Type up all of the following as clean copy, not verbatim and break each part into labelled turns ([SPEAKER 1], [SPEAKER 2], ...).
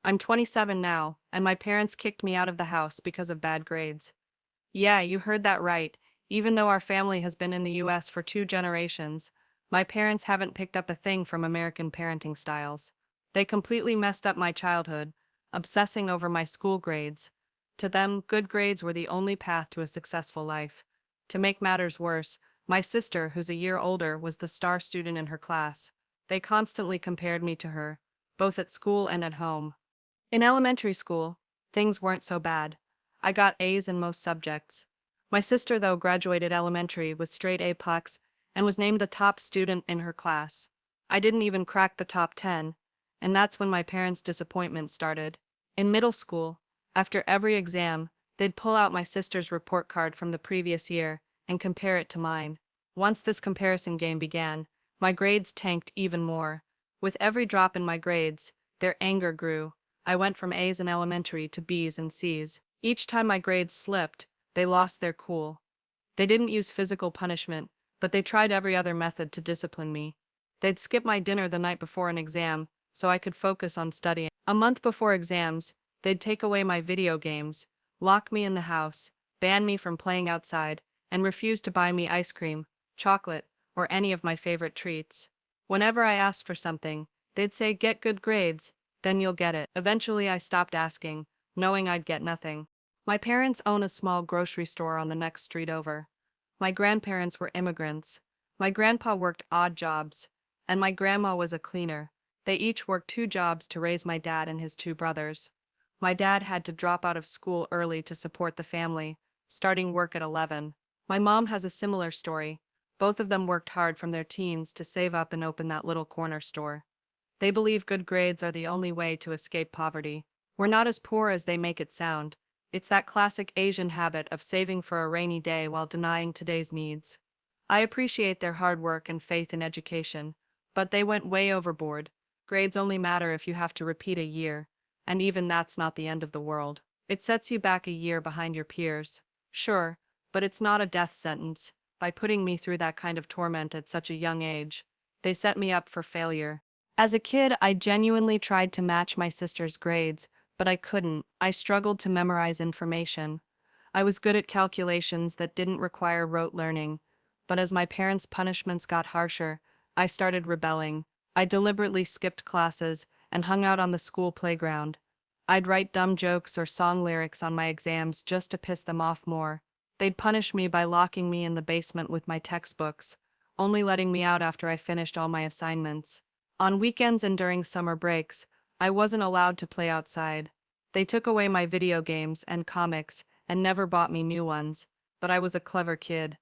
[SPEAKER 1] I'm 27 now, and my parents kicked me out of the house because of bad grades. Yeah, you heard that right. Even though our family has been in the US for 2 generations, my parents haven't picked up a thing from American parenting styles. They completely messed up my childhood, obsessing over my school grades. To them, good grades were the only path to a successful life. To make matters worse, my sister, who's a year older, was the star student in her class. They constantly compared me to her, both at school and at home. In elementary school, things weren't so bad. I got A's in most subjects. My sister, though, graduated elementary with straight A plus and was named the top student in her class. I didn't even crack the top 10, and that's when my parents' disappointment started. In middle school, after every exam, they'd pull out my sister's report card from the previous year and compare it to mine. Once this comparison game began, my grades tanked even more. With every drop in my grades, their anger grew. I went from A's in elementary to B's and C's. Each time my grades slipped, they lost their cool. They didn't use physical punishment, but they tried every other method to discipline me. They'd skip my dinner the night before an exam, so I could focus on studying. A month before exams, they'd take away my video games, lock me in the house, ban me from playing outside, and refuse to buy me ice cream, chocolate, or any of my favorite treats. Whenever I asked for something, they'd say, "Get good grades, then you'll get it." Eventually I stopped asking, knowing I'd get nothing. My parents own a small grocery store on the next street over. My grandparents were immigrants. My grandpa worked odd jobs, and my grandma was a cleaner. They each worked 2 jobs to raise my dad and his 2 brothers. My dad had to drop out of school early to support the family, starting work at 11. My mom has a similar story. Both of them worked hard from their teens to save up and open that little corner store. They believe good grades are the only way to escape poverty. We're not as poor as they make it sound. It's that classic Asian habit of saving for a rainy day while denying today's needs. I appreciate their hard work and faith in education, but they went way overboard. Grades only matter if you have to repeat a year, and even that's not the end of the world. It sets you back a year behind your peers. Sure, but it's not a death sentence. By putting me through that kind of torment at such a young age, they set me up for failure. As a kid, I genuinely tried to match my sister's grades, but I couldn't. I struggled to memorize information. I was good at calculations that didn't require rote learning, but as my parents' punishments got harsher, I started rebelling. I deliberately skipped classes and hung out on the school playground. I'd write dumb jokes or song lyrics on my exams just to piss them off more. They'd punish me by locking me in the basement with my textbooks, only letting me out after I finished all my assignments. On weekends and during summer breaks, I wasn't allowed to play outside. They took away my video games and comics and never bought me new ones, but I was a clever kid.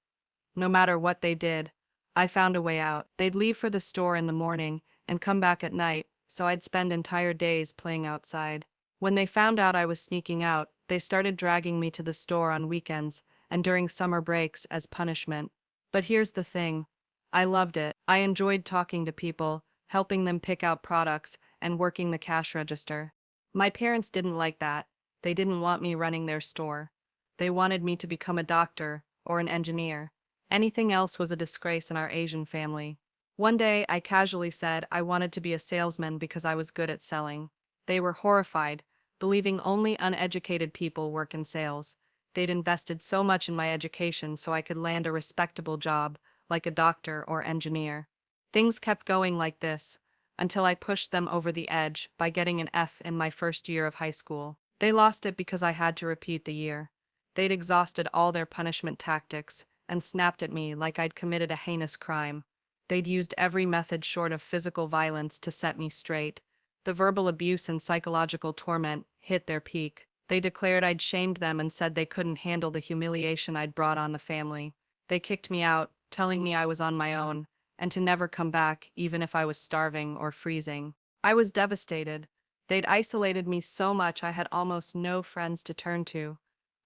[SPEAKER 1] No matter what they did, I found a way out. They'd leave for the store in the morning and come back at night, so I'd spend entire days playing outside. When they found out I was sneaking out, they started dragging me to the store on weekends and during summer breaks as punishment. But here's the thing. I loved it. I enjoyed talking to people, helping them pick out products, and working the cash register. My parents didn't like that. They didn't want me running their store. They wanted me to become a doctor or an engineer. Anything else was a disgrace in our Asian family. One day, I casually said I wanted to be a salesman because I was good at selling. They were horrified, believing only uneducated people work in sales. They'd invested so much in my education so I could land a respectable job, like a doctor or engineer. Things kept going like this, until I pushed them over the edge by getting an F in my first year of high school. They lost it because I had to repeat the year. They'd exhausted all their punishment tactics and snapped at me like I'd committed a heinous crime. They'd used every method short of physical violence to set me straight. The verbal abuse and psychological torment hit their peak. They declared I'd shamed them and said they couldn't handle the humiliation I'd brought on the family. They kicked me out, telling me I was on my own, and to never come back even if I was starving or freezing. I was devastated. They'd isolated me so much I had almost no friends to turn to.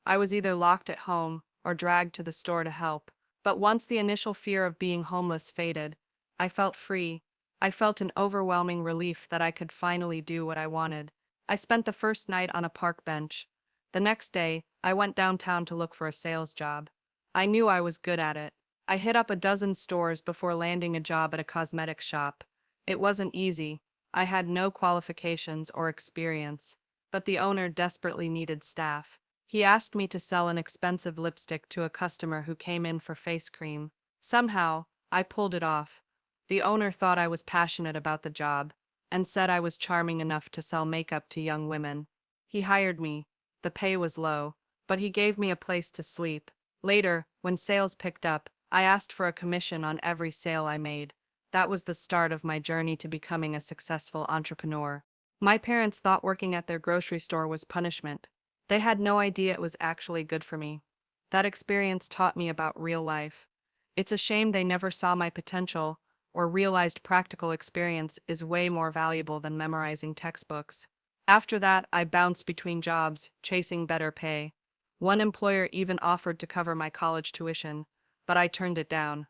[SPEAKER 1] I was either locked at home or dragged to the store to help. But once the initial fear of being homeless faded, I felt free. I felt an overwhelming relief that I could finally do what I wanted. I spent the first night on a park bench. The next day, I went downtown to look for a sales job. I knew I was good at it. I hit up a dozen stores before landing a job at a cosmetics shop. It wasn't easy. I had no qualifications or experience, but the owner desperately needed staff. He asked me to sell an expensive lipstick to a customer who came in for face cream. Somehow, I pulled it off. The owner thought I was passionate about the job and said I was charming enough to sell makeup to young women. He hired me. The pay was low, but he gave me a place to sleep. Later, when sales picked up, I asked for a commission on every sale I made. That was the start of my journey to becoming a successful entrepreneur. My parents thought working at their grocery store was punishment. They had no idea it was actually good for me. That experience taught me about real life. It's a shame they never saw my potential or realized practical experience is way more valuable than memorizing textbooks. After that, I bounced between jobs, chasing better pay. One employer even offered to cover my college tuition, but I turned it down.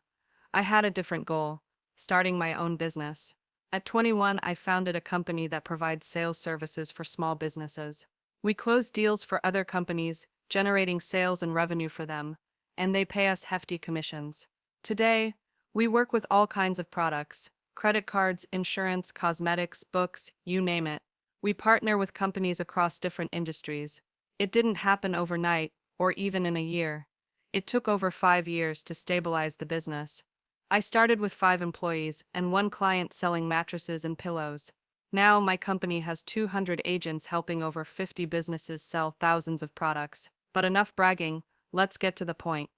[SPEAKER 1] I had a different goal: starting my own business. At 21, I founded a company that provides sales services for small businesses. We close deals for other companies, generating sales and revenue for them, and they pay us hefty commissions. Today, we work with all kinds of products: credit cards, insurance, cosmetics, books, you name it. We partner with companies across different industries. It didn't happen overnight, or even in a year. It took over 5 years to stabilize the business. I started with 5 employees and 1 client selling mattresses and pillows. Now my company has 200 agents helping over 50 businesses sell thousands of products. But enough bragging, let's get to the point.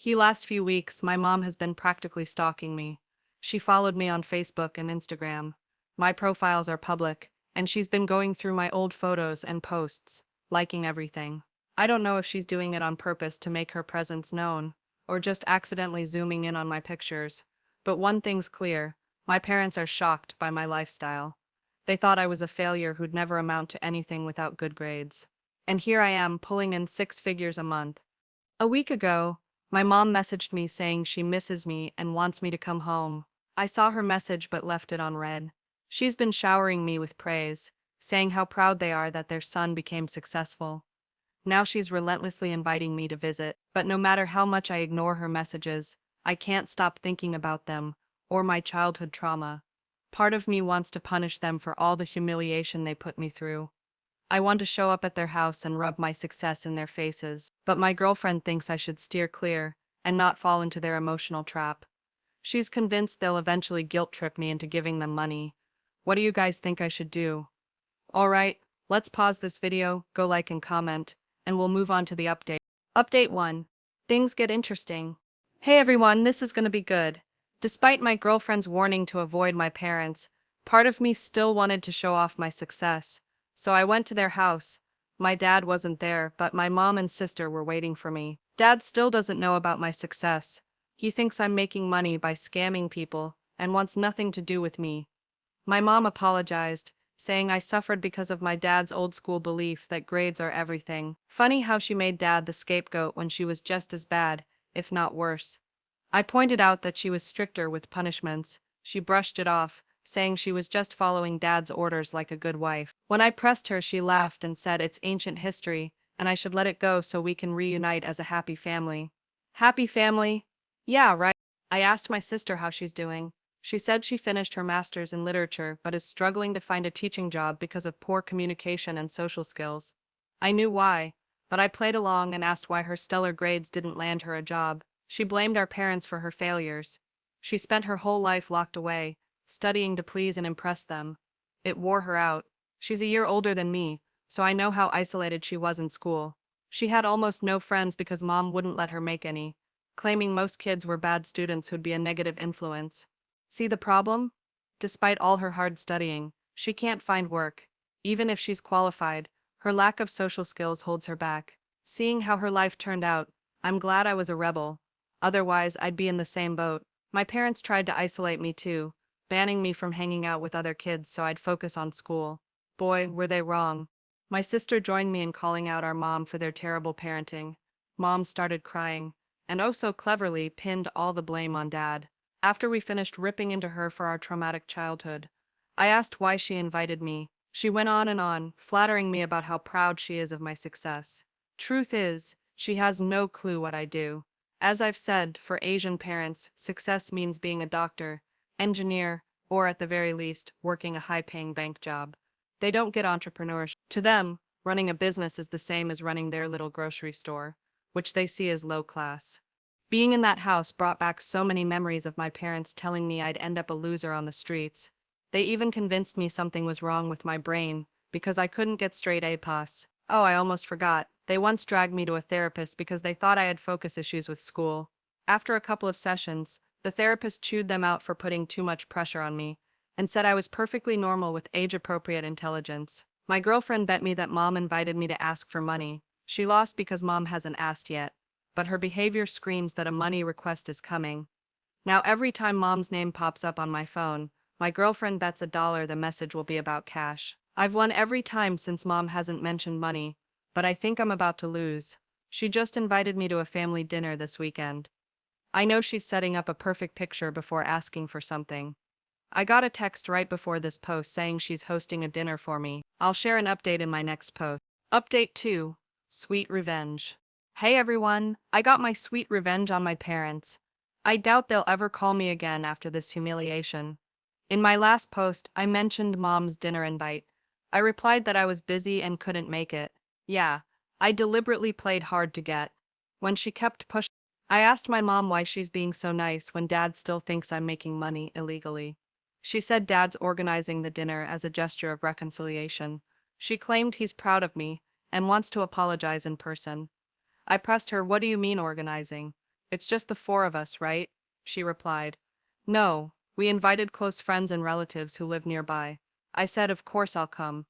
[SPEAKER 1] Last few weeks, my mom has been practically stalking me. She followed me on Facebook and Instagram. My profiles are public, and she's been going through my old photos and posts, liking everything. I don't know if she's doing it on purpose to make her presence known, or just accidentally zooming in on my pictures. But one thing's clear: my parents are shocked by my lifestyle. They thought I was a failure who'd never amount to anything without good grades. And here I am, pulling in 6 figures a month. A week ago, my mom messaged me saying she misses me and wants me to come home. I saw her message but left it on read. She's been showering me with praise, saying how proud they are that their son became successful. Now she's relentlessly inviting me to visit, but no matter how much I ignore her messages, I can't stop thinking about them, or my childhood trauma. Part of me wants to punish them for all the humiliation they put me through. I want to show up at their house and rub my success in their faces, but my girlfriend thinks I should steer clear and not fall into their emotional trap. She's convinced they'll eventually guilt trip me into giving them money. What do you guys think I should do? Alright, let's pause this video, go like and comment, and we'll move on to the update. Update 1. Things get interesting. Hey everyone, this is gonna be good. Despite my girlfriend's warning to avoid my parents, part of me still wanted to show off my success. So I went to their house. My dad wasn't there, but my mom and sister were waiting for me. Dad still doesn't know about my success. He thinks I'm making money by scamming people and wants nothing to do with me. My mom apologized, saying I suffered because of my dad's old school belief that grades are everything. Funny how she made dad the scapegoat when she was just as bad, if not worse. I pointed out that she was stricter with punishments. She brushed it off, saying she was just following dad's orders like a good wife. When I pressed her, she laughed and said it's ancient history, and I should let it go so we can reunite as a happy family. Happy family? Yeah, right. I asked my sister how she's doing. She said she finished her master's in literature but is struggling to find a teaching job because of poor communication and social skills. I knew why, but I played along and asked why her stellar grades didn't land her a job. She blamed our parents for her failures. She spent her whole life locked away, studying to please and impress them. It wore her out. She's a year older than me, so I know how isolated she was in school. She had almost no friends because mom wouldn't let her make any, claiming most kids were bad students who'd be a negative influence. See the problem? Despite all her hard studying, she can't find work. Even if she's qualified, her lack of social skills holds her back. Seeing how her life turned out, I'm glad I was a rebel. Otherwise, I'd be in the same boat. My parents tried to isolate me too, banning me from hanging out with other kids so I'd focus on school. Boy, were they wrong. My sister joined me in calling out our mom for their terrible parenting. Mom started crying, and oh so cleverly pinned all the blame on dad. After we finished ripping into her for our traumatic childhood, I asked why she invited me. She went on and on, flattering me about how proud she is of my success. Truth is, she has no clue what I do. As I've said, for Asian parents, success means being a doctor, engineer, or at the very least, working a high-paying bank job. They don't get entrepreneurship. To them, running a business is the same as running their little grocery store, which they see as low class. Being in that house brought back so many memories of my parents telling me I'd end up a loser on the streets. They even convinced me something was wrong with my brain, because I couldn't get straight A pass. Oh, I almost forgot. They once dragged me to a therapist because they thought I had focus issues with school. After a couple of sessions, the therapist chewed them out for putting too much pressure on me, and said I was perfectly normal with age-appropriate intelligence. My girlfriend bet me that mom invited me to ask for money. She lost because mom hasn't asked yet, but her behavior screams that a money request is coming. Now every time mom's name pops up on my phone, my girlfriend bets $1 the message will be about cash. I've won every time since mom hasn't mentioned money, but I think I'm about to lose. She just invited me to a family dinner this weekend. I know she's setting up a perfect picture before asking for something. I got a text right before this post saying she's hosting a dinner for me. I'll share an update in my next post. Update 2. Sweet Revenge. Hey everyone, I got my sweet revenge on my parents. I doubt they'll ever call me again after this humiliation. In my last post, I mentioned mom's dinner invite. I replied that I was busy and couldn't make it. Yeah, I deliberately played hard to get. When she kept pushing, I asked my mom why she's being so nice when dad still thinks I'm making money illegally. She said dad's organizing the dinner as a gesture of reconciliation. She claimed he's proud of me and wants to apologize in person. I pressed her, "What do you mean organizing? It's just the four of us, right?" She replied, "No, we invited close friends and relatives who live nearby." I said, "Of course I'll come."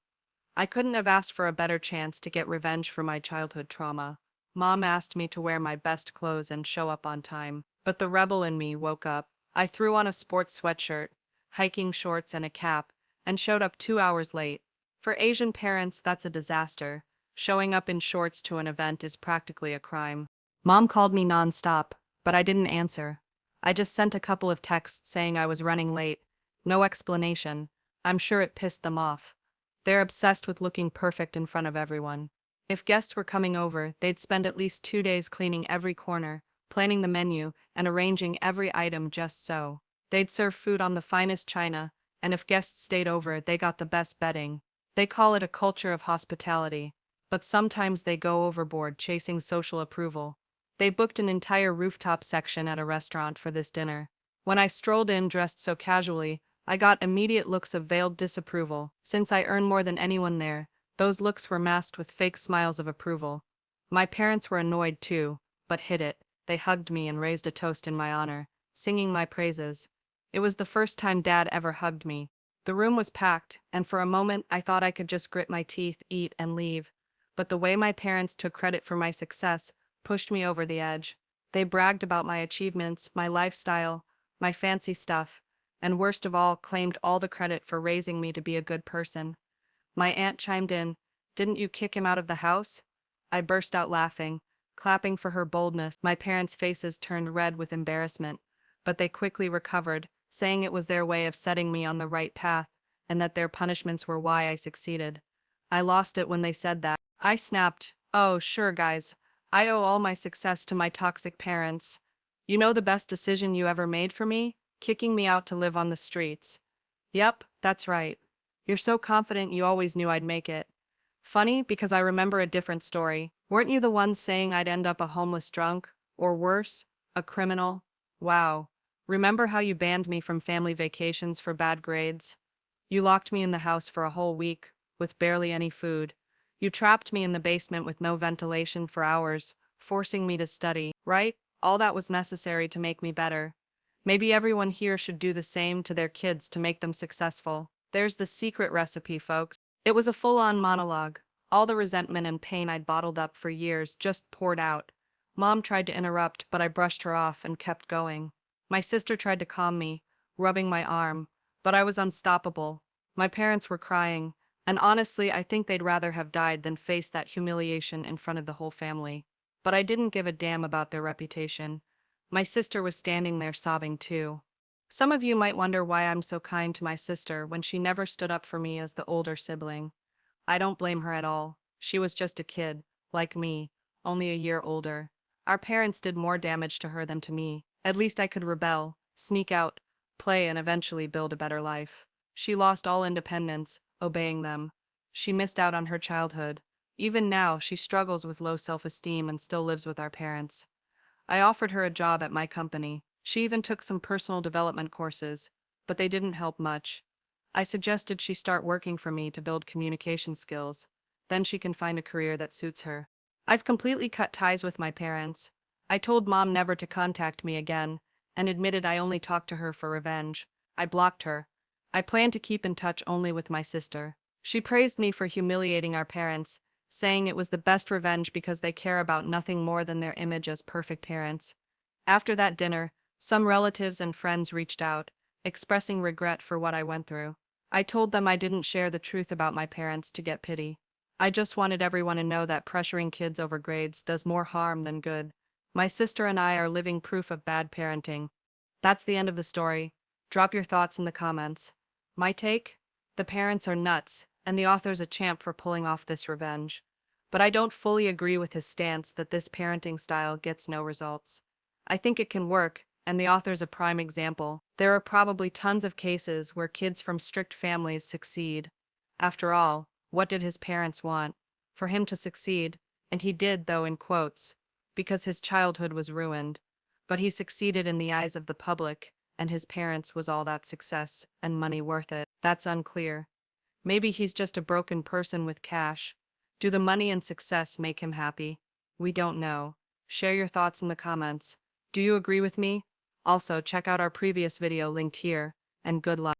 [SPEAKER 1] I couldn't have asked for a better chance to get revenge for my childhood trauma. Mom asked me to wear my best clothes and show up on time, but the rebel in me woke up. I threw on a sports sweatshirt, hiking shorts and a cap, and showed up 2 hours late. For Asian parents, that's a disaster. Showing up in shorts to an event is practically a crime. Mom called me non-stop, but I didn't answer. I just sent a couple of texts saying I was running late. No explanation. I'm sure it pissed them off. They're obsessed with looking perfect in front of everyone. If guests were coming over, they'd spend at least 2 days cleaning every corner, planning the menu, and arranging every item just so. They'd serve food on the finest china, and if guests stayed over, they got the best bedding. They call it a culture of hospitality, but sometimes they go overboard chasing social approval. They booked an entire rooftop section at a restaurant for this dinner. When I strolled in dressed so casually, I got immediate looks of veiled disapproval. Since I earn more than anyone there, those looks were masked with fake smiles of approval. My parents were annoyed too, but hid it. They hugged me and raised a toast in my honor, singing my praises. It was the first time Dad ever hugged me. The room was packed, and for a moment I thought I could just grit my teeth, eat, and leave. But the way my parents took credit for my success pushed me over the edge. They bragged about my achievements, my lifestyle, my fancy stuff, and worst of all, claimed all the credit for raising me to be a good person. My aunt chimed in, "Didn't you kick him out of the house?" I burst out laughing, clapping for her boldness. My parents' faces turned red with embarrassment, but they quickly recovered, saying it was their way of setting me on the right path, and that their punishments were why I succeeded. I lost it when they said that. I snapped, "Oh, sure, guys. I owe all my success to my toxic parents. You know the best decision you ever made for me? Kicking me out to live on the streets." "Yep, that's right. You're so confident you always knew I'd make it." Funny, because I remember a different story. Weren't you the ones saying I'd end up a homeless drunk? Or worse, a criminal? Wow. Remember how you banned me from family vacations for bad grades? You locked me in the house for a whole week, with barely any food. You trapped me in the basement with no ventilation for hours, forcing me to study, right? All that was necessary to make me better. Maybe everyone here should do the same to their kids to make them successful. There's the secret recipe, folks. It was a full-on monologue. All the resentment and pain I'd bottled up for years just poured out. Mom tried to interrupt, but I brushed her off and kept going. My sister tried to calm me, rubbing my arm, but I was unstoppable. My parents were crying, and honestly, I think they'd rather have died than face that humiliation in front of the whole family. But I didn't give a damn about their reputation. My sister was standing there sobbing too. Some of you might wonder why I'm so kind to my sister when she never stood up for me as the older sibling. I don't blame her at all. She was just a kid, like me, only a year older. Our parents did more damage to her than to me. At least I could rebel, sneak out, play, and eventually build a better life. She lost all independence, obeying them. She missed out on her childhood. Even now, she struggles with low self-esteem and still lives with our parents. I offered her a job at my company. She even took some personal development courses, but they didn't help much. I suggested she start working for me to build communication skills. Then she can find a career that suits her. I've completely cut ties with my parents. I told mom never to contact me again, and admitted I only talked to her for revenge. I blocked her. I plan to keep in touch only with my sister. She praised me for humiliating our parents, saying it was the best revenge because they care about nothing more than their image as perfect parents. After that dinner, some relatives and friends reached out, expressing regret for what I went through. I told them I didn't share the truth about my parents to get pity. I just wanted everyone to know that pressuring kids over grades does more harm than good. My sister and I are living proof of bad parenting. That's the end of the story. Drop your thoughts in the comments. My take? The parents are nuts, and the author's a champ for pulling off this revenge. But I don't fully agree with his stance that this parenting style gets no results. I think it can work, and the author's a prime example. There are probably tons of cases where kids from strict families succeed. After all, what did his parents want? For him to succeed, and he did, though in quotes, because his childhood was ruined. But he succeeded in the eyes of the public, and his parents was all that success and money worth it? That's unclear. Maybe he's just a broken person with cash. Do the money and success make him happy? We don't know. Share your thoughts in the comments. Do you agree with me? Also, check out our previous video linked here, and good luck.